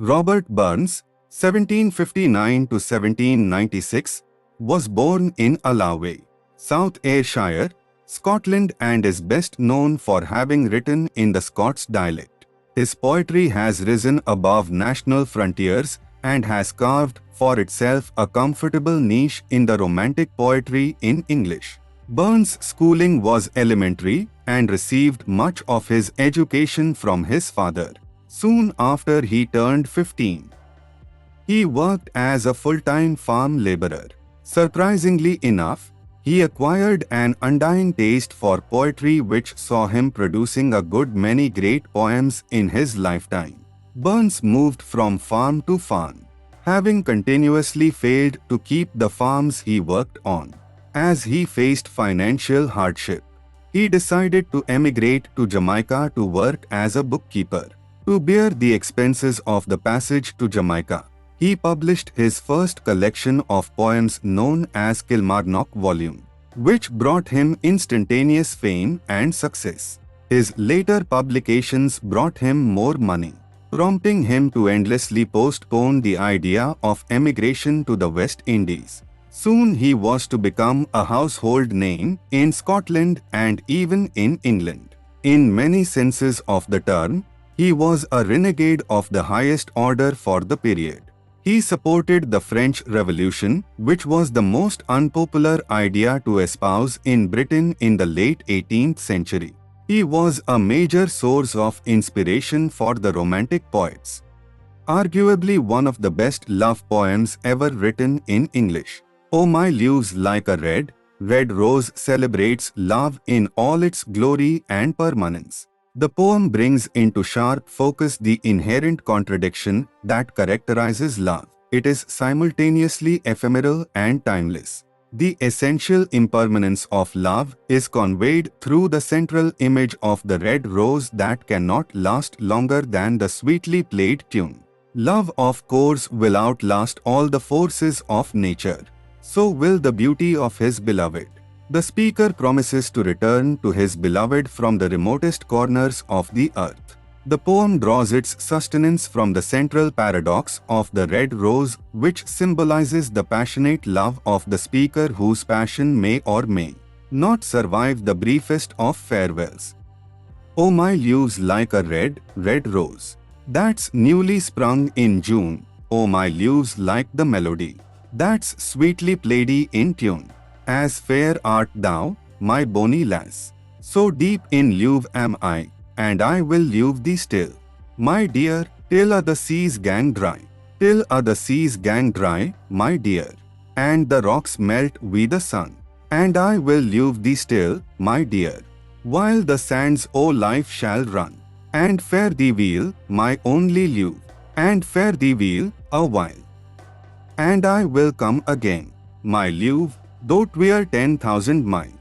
Robert Burns, 1759 to 1796, was born in Luve, South Ayrshire, Scotland, and is best known for having written in the Scots dialect. His poetry has risen above national frontiers and has carved for itself a comfortable niche in the romantic poetry in English. Burns' schooling was elementary and received much of his education from his father. Soon after he turned 15, he worked as a full-time farm laborer. Surprisingly enough, he acquired an undying taste for poetry which saw him producing a good many great poems in his lifetime. Burns moved from farm to farm, having continuously failed to keep the farms he worked on. As he faced financial hardship, he decided to emigrate to Jamaica to work as a bookkeeper. To bear the expenses of the passage to Jamaica, he published his first collection of poems known as Kilmarnock Volume, which brought him instantaneous fame and success. His later publications brought him more money, prompting him to endlessly postpone the idea of emigration to the West Indies. Soon he was to become a household name in Scotland and even in England. In many senses of the term, he was a renegade of the highest order for the period. He supported the French Revolution, which was the most unpopular idea to espouse in Britain in the late 18th century. He was a major source of inspiration for the Romantic poets. Arguably one of the best love poems ever written in English. Oh My Luve's Like a Red, Red Rose celebrates love in all its glory and permanence. The poem brings into sharp focus the inherent contradiction that characterizes love. It is simultaneously ephemeral and timeless. The essential impermanence of love is conveyed through the central image of the red rose that cannot last longer than the sweetly played tune. Love, of course, will outlast all the forces of nature. So will the beauty of his beloved. The speaker promises to return to his beloved from the remotest corners of the earth. The poem draws its sustenance from the central paradox of the red rose, which symbolizes the passionate love of the speaker whose passion may or may not survive the briefest of farewells. Oh My Luve's like a red, red rose that's newly sprung in June. Oh My Luve's like the melody that's sweetly played in tune. As fair art thou, my bonny lass, so deep in Luve am I, and I will luve thee still, my dear, till the seas gang dry, till the seas gang dry, my dear, and the rocks melt with the sun, and I will luve thee still, my dear, while the sands o' life shall run, and fare thee weel, my only luve, and fare thee weel a while. And I will come again, my luve, though 'twere 10,000 miles.